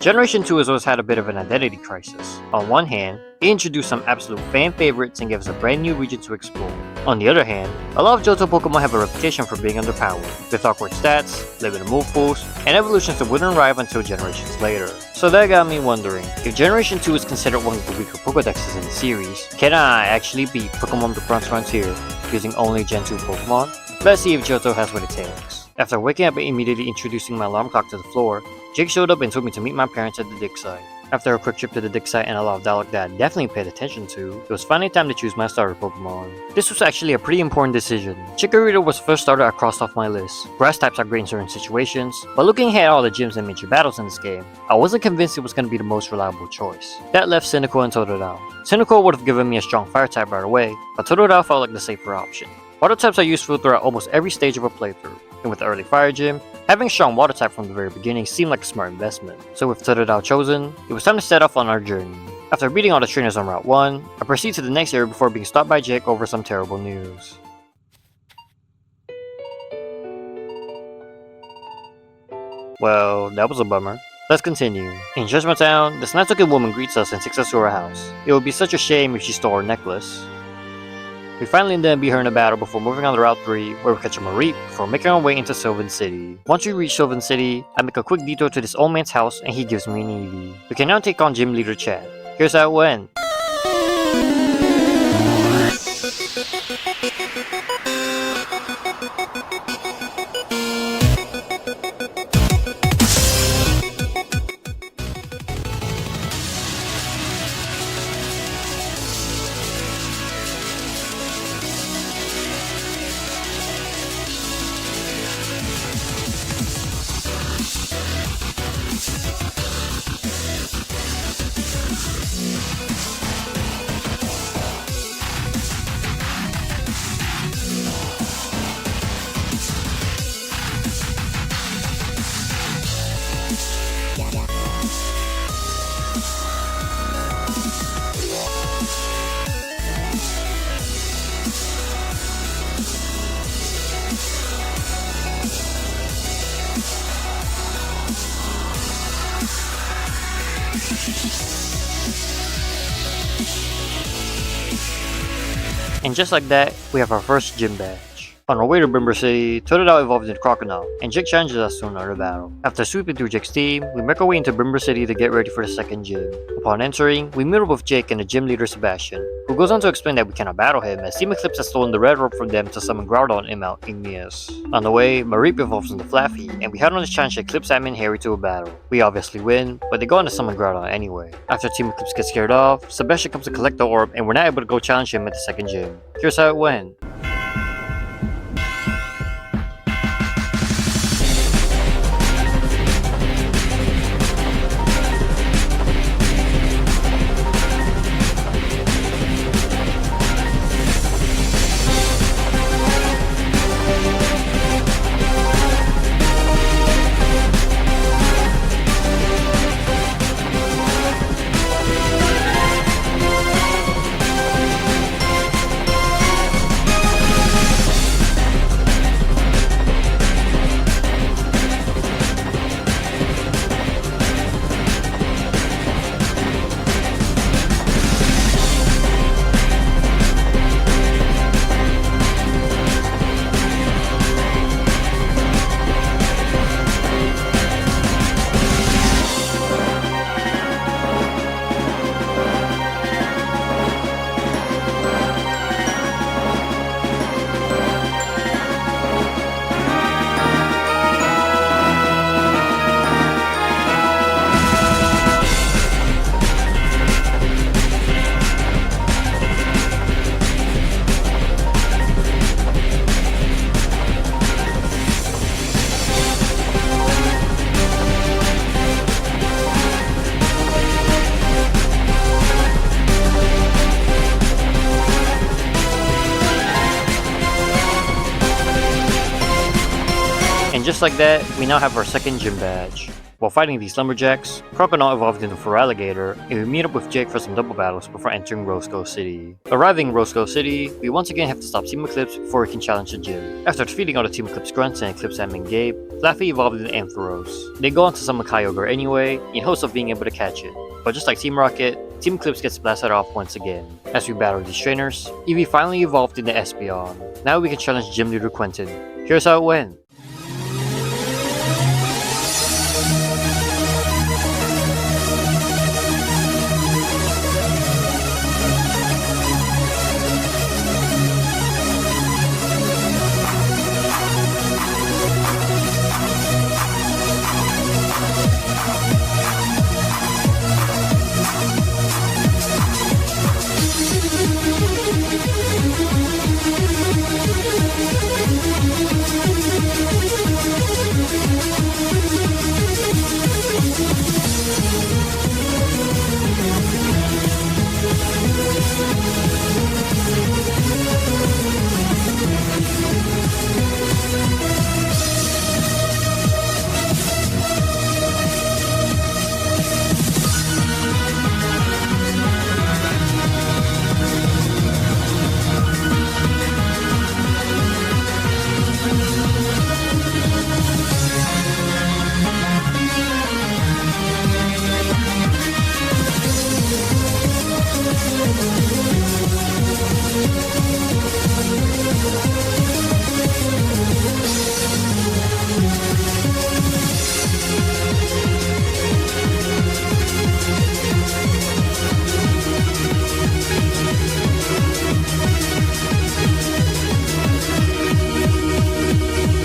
Generation 2 has always had a bit of an identity crisis. On one hand, it introduced some absolute fan favorites and gave us a brand new region to explore. On the other hand, a lot of Johto Pokemon have a reputation for being underpowered, with awkward stats, limited move pools, and evolutions that wouldn't arrive until generations later. So that got me wondering, if Generation 2 is considered one of the weaker Pokédexes in the series, can I actually beat Pokémon The Bronze Frontier using only Gen 2 Pokemon? Let's see if Johto has what it takes. After waking up and immediately introducing my alarm clock to the floor, Jake showed up and told me to meet my parents at the dig site. After a quick trip to the dig site and a lot of dialogue that I definitely paid attention to, it was finally time to choose my starter Pokemon. This was actually a pretty important decision. Chikorita was the first starter I crossed off my list. Grass types are great in certain situations, but looking at all the gyms and major battles in this game, I wasn't convinced it was going to be the most reliable choice. That left Cynical and Totodile. Cynical would have given me a strong fire type right away, but Totodile felt like the safer option. Water types are useful throughout almost every stage of a playthrough, and with the early fire gym, having a strong water type from the very beginning seemed like a smart investment. So with Totodile chosen, it was time to set off on our journey. After beating all the trainers on Route 1, I proceeded to the next area before being stopped by Jake over some terrible news. Well, that was a bummer. Let's continue. In Judgment Town, this nice-looking woman greets us and takes us to her house. It would be such a shame if she stole her necklace. We finally then beat her in a battle before moving on to Route 3, where we catch a Mareep before making our way into Sylvan City. Once we reach Sylvan City, I make a quick detour to this old man's house and he gives me an Eevee. We can now take on Gym Leader Chad. Here's how it went. And just like that, we have our first gym badge. On our way to Brimber City, Totodile evolved into Crocodile, and Jake challenges us to another battle. After sweeping through Jake's team, we make our way into Brimber City to get ready for the second gym. Upon entering, we meet up with Jake and the gym leader Sebastian, who goes on to explain that we cannot battle him as Team Eclipse has stolen the red rope from them to summon Groudon and Mount Igneous. On the way, Mareep evolves into Flaffy, and we head on to challenge Eclipse admin Harry to a battle. We obviously win, but they go on to summon Groudon anyway. After Team Eclipse gets scared off, Sebastian comes to collect the orb and we're not able to go challenge him at the second gym. Here's how it went. And just like that, we now have our second gym badge. While fighting these lumberjacks, Crocodile evolved into Feraligatr, and we meet up with Jake for some double battles before entering Roscoe City. Arriving in Roscoe City, we once again have to stop Team Eclipse before we can challenge the gym. After defeating all the Team Eclipse grunts and Eclipse admin Gabe, Flaffy evolved into Ampharos. They go on to summon Kyogre anyway, in hopes of being able to catch it. But just like Team Rocket, Team Eclipse gets blasted off once again. As we battle these trainers, Eevee finally evolved into Espeon. Now we can challenge Gym Leader Quentin. Here's how it went.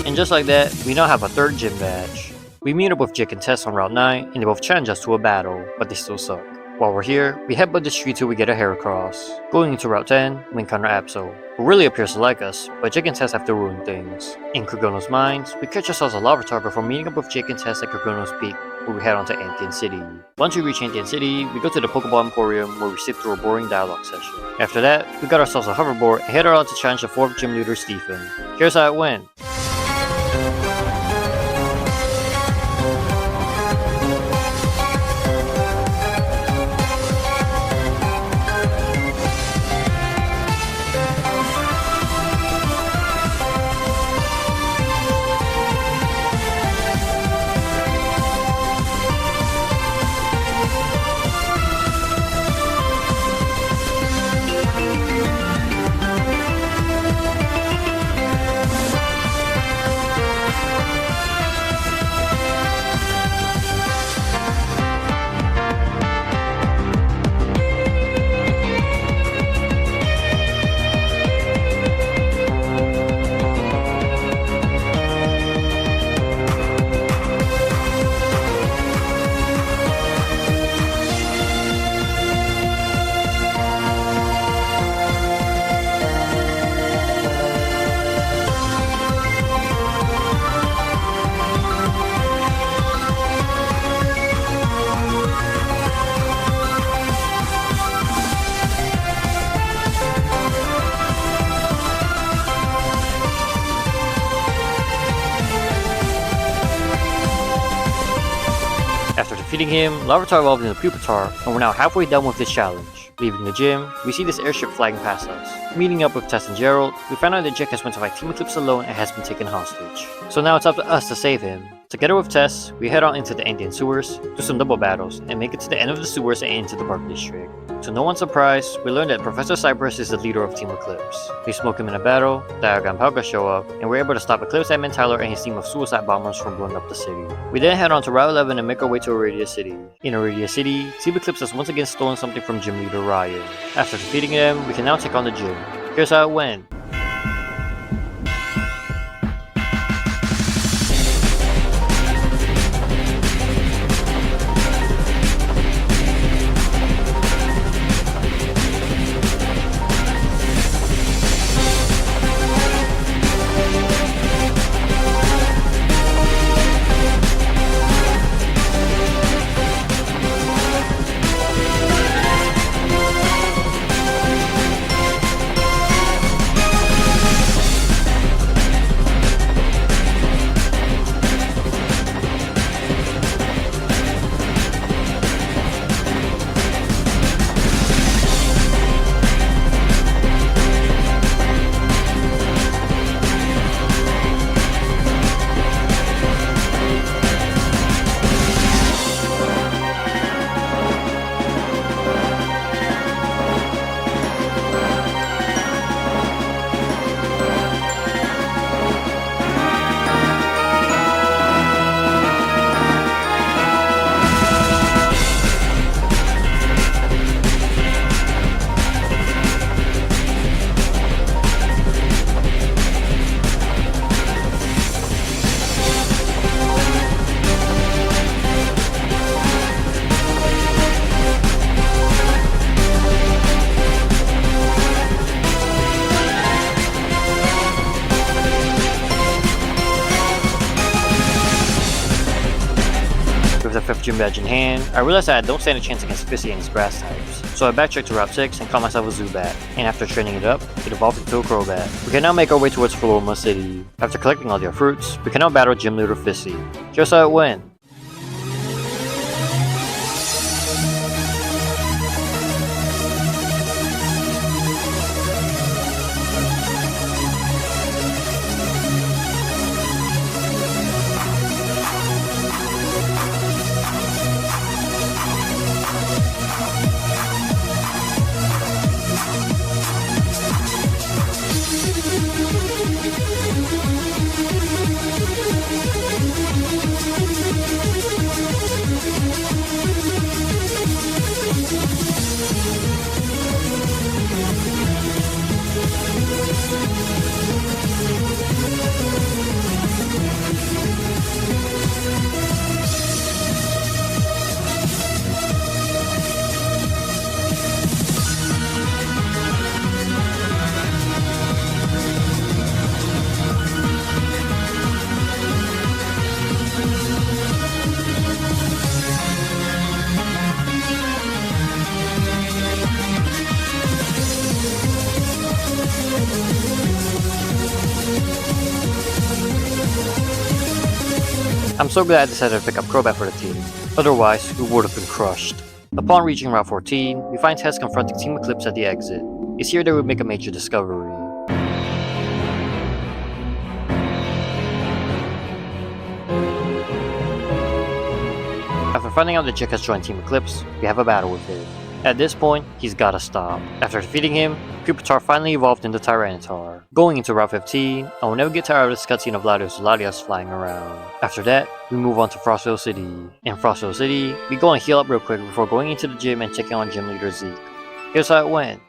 And just like that, we now have a third gym badge. We meet up with Jake and Tess on Route 9, and they both challenge us to a battle, but they still suck. While we're here, we headbutt the street till we get a Heracross. Going into Route 10, we encounter Absol, who really appears to like us, but Jake and Tess have to ruin things. In Kurgono's mines, we catch ourselves a Larvitar before meeting up with Jake and Tess at Kurgono's Peak, where we head on to Antian City. Once we reach Antian City, we go to the Pokeball Emporium where we sit through a boring dialogue session. After that, we got ourselves a hoverboard and head out to challenge the 4th gym leader, Stephen. Here's how it went. After defeating him, Larvitar evolved into Pupitar, and we're now halfway done with this challenge. Leaving the gym, we see this airship flying past us. Meeting up with Tess and Gerald, we find out that Jack has went to fight Team Eclipse alone and has been taken hostage. So now it's up to us to save him. Together with Tess, we head out into the Andean sewers, do some double battles, and make it to the end of the sewers and into the Bark District. To no one's surprise, we learn that Professor Cypress is the leader of Team Eclipse. We smoke him in a battle, Dialga and Palka show up, and we're able to stop Eclipse admin Tyler and his team of suicide bombers from blowing up the city. We then head on to Route 11 and make our way to Iridia City. In Iridia City, Team Eclipse has once again stolen something from Gym Leader Ryan. After defeating them, we can now take on the gym. Here's how it went. Gym Badge in hand, I realized that I don't stand a chance against Fissy and his grass types. So I backtracked to Route 6 and caught myself a Zubat, and after training it up, it evolved into a Crobat. We can now make our way towards Floroma City. After collecting all their fruits, we can now battle Gym Leader Fissy. Here's how it went. I'm so glad I decided to pick up Crobat for the team, otherwise we would have been crushed. Upon reaching Route 14, we find Tess confronting Team Eclipse at the exit. It's here they would make a major discovery. After finding out that Jack has joined Team Eclipse, we have a battle with him. At this point, he's gotta stop. After defeating him, Pupitar finally evolved into Tyranitar. Going into Route 15, I will never get tired of this cutscene of Latios flying around. After that, we move on to Frostville City. In Frostville City, we go and heal up real quick before going into the gym and checking on Gym Leader Zeke. Here's how it went.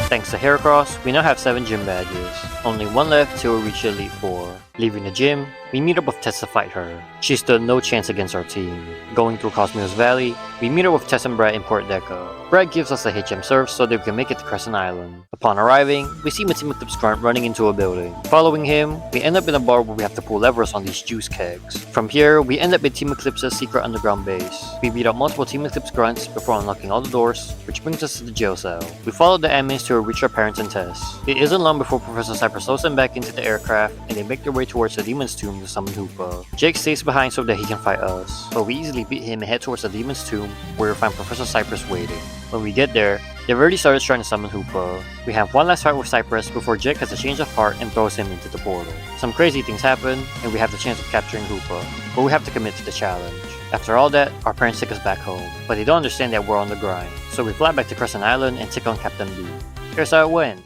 Thanks to Heracross, we now have 7 gym badges. Only one left till we reach Elite 4. Leaving the gym, we meet up with Tess to fight her. She stood no chance against our team. Going through Cosmos Valley, we meet up with Tess and Brett in Port Deca. Brett gives us a HM surf so that we can make it to Crescent Island. Upon arriving, we see Team Eclipse Grunt running into a building. Following him, we end up in a bar where we have to pull levers on these juice kegs. From here, we end up in Team Eclipse's secret underground base. We beat up multiple Team Eclipse Grunts before unlocking all the doors, which brings us to the jail cell. We follow the admins to reach our parents and Tess. It isn't long before Professor Cypress throws them back into the aircraft, and they make their way towards the Demon's Tomb to summon Hoopa. Jake stays behind so that he can fight us, but we easily beat him and head towards the Demon's Tomb, where we find Professor Cypress waiting. When we get there, they've already started trying to summon Hoopa. We have one last fight with Cypress before Jake has a change of heart and throws him into the portal. Some crazy things happen, and we have the chance of capturing Hoopa, but we have to commit to the challenge. After all that, our parents take us back home, but they don't understand that we're on the grind, so we fly back to Crescent Island and take on Captain B. Here's how it went.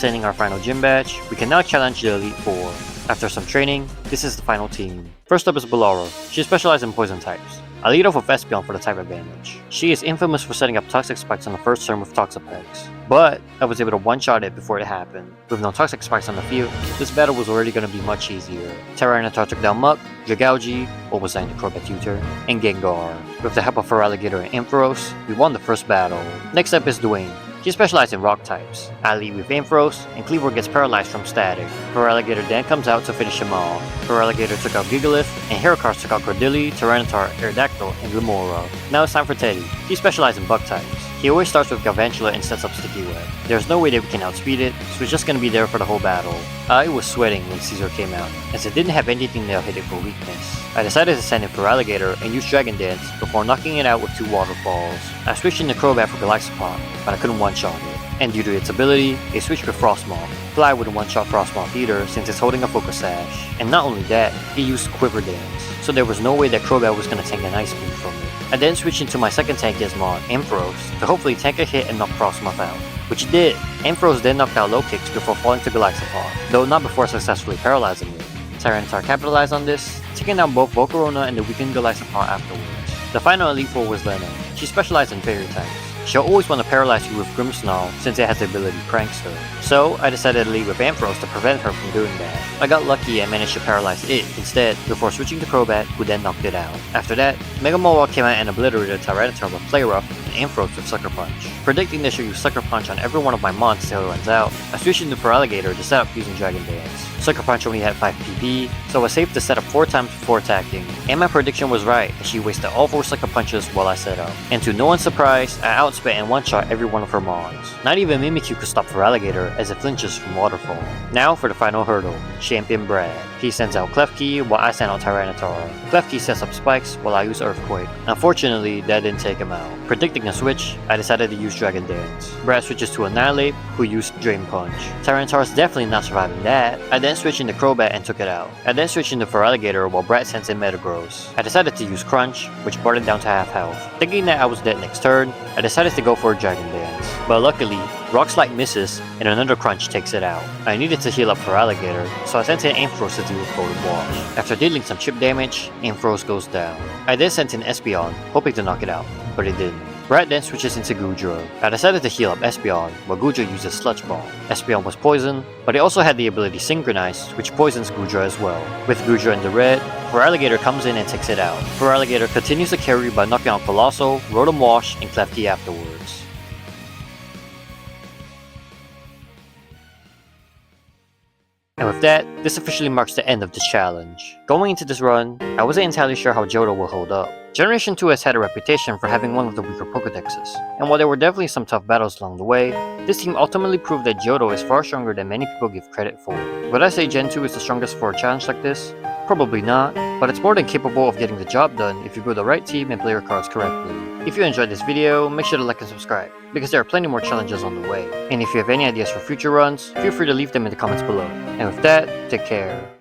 obtaining our final gym badge, we can now challenge the Elite Four. After some training, this is the final team. First up is Bolaro. She specializes in poison types. I lead off with Espeon for the type advantage. She is infamous for setting up toxic spikes on the first turn with Toxapex, but I was able to one-shot it before it happened. With no toxic spikes on the field, this battle was already going to be much easier. Tyranitar took down Muk, Dragalge, what was I in the Crobat Tutor, and Gengar. With the help of Feraligatr and Ampharos, we won the first battle. Next up is Dwayne. She specializes in rock types. I lead with Ampharos, and Cleavor gets paralyzed from static. Feraligatr then comes out to finish him off. Feraligatr took out Gigalith, and Heracross took out Cordilli, Tyranitar, Aerodactyl, and Glimmora. Now it's time for Teddy. He specializes in bug types. He always starts with Galvantula and sets up Sticky Web. There's no way that we can outspeed it, so it's just gonna be there for the whole battle. I was sweating when Caesar came out, as it didn't have anything that'll hit it for weakness. I decided to send in Feraligatr and use Dragon Dance before knocking it out with 2 waterfalls. I switched into Crobat for Galaxapod, but I couldn't one-shot it. And due to its ability, it switched with Frostmoth. Fly wouldn't one-shot Frostmoth either since it's holding a Focus Sash. And not only that, it used Quiver Dance, so there was no way that Crobat was gonna tank an Ice Beam from it. I then switched into my second tank Gizmon, Ampharos, to hopefully tank a hit and knock Frostmoth out, which it did. Ampharos then knocked out Low Kicks before falling to Galaxapod, though not before successfully paralyzing it. Tyranitar capitalized on this, taking down both Volcarona and the weakened Galaxapod afterwards. The final Elite Four was Lena. She specialized in fairy types. She'll always want to paralyze you with Grimmsnarl since it has the ability Prankster. So I decided to lead with Ampharos to prevent her from doing that. I got lucky and managed to paralyze it instead before switching to Crobat, who then knocked it out. After that, Mega Mawile came out and obliterated Tyranitar with Play Rough and Ampharos with Sucker Punch. Predicting that she'll use Sucker Punch on every one of my mons till it runs out, I switched into Feraligatr to set up using Dragon Dance. Sucker Punch only had 5 PP, so it was safe to set up 4 times before attacking. And my prediction was right, as she wasted all 4 Sucker Punches while I set up. And to no one's surprise, I outspent and one-shot every one of her mons. Not even Mimikyu could stop Feraligatr as it flinches from Waterfall. Now for the final hurdle, Champion Brad. He sends out Klefki while I send out Tyranitar. Klefki sets up spikes while I use Earthquake. Unfortunately, that didn't take him out. Predicting a switch, I decided to use Dragon Dance. Brad switches to Annihilate, who used Drain Punch. Tyranitar's definitely not surviving that. I then switched into Crobat and took it out. I then switched into Feraligatr while Brad sends in Metagross. I decided to use Crunch, which brought it down to half health. Thinking that I was dead next turn, I decided to go for a Dragon Dance. But luckily, Rock Slide misses and another Crunch takes it out. I needed to heal up Feraligatr, so I sent in Ampharos to deal with Golden Wash. After dealing some chip damage, Ampharos goes down. I then sent in Espeon, hoping to knock it out, but it didn't. Brad then switches into Goodra. I decided to heal up Espeon, while Goodra uses Sludge Bomb. Espeon was poisoned, but it also had the ability Synchronize, which poisons Goodra as well. With Goodra in the red, Feraligatr comes in and takes it out. Feraligatr continues to carry by knocking out Colossal, Rotom Wash, and Klefki afterwards. And with that, this officially marks the end of this challenge. Going into this run, I wasn't entirely sure how Johto will hold up. Generation 2 has had a reputation for having one of the weaker Pokédexes, and while there were definitely some tough battles along the way, this team ultimately proved that Johto is far stronger than many people give credit for. Would I say Gen 2 is the strongest for a challenge like this? Probably not, but it's more than capable of getting the job done if you build the right team and play your cards correctly. If you enjoyed this video, make sure to like and subscribe, because there are plenty more challenges on the way. And if you have any ideas for future runs, feel free to leave them in the comments below. And with that, take care.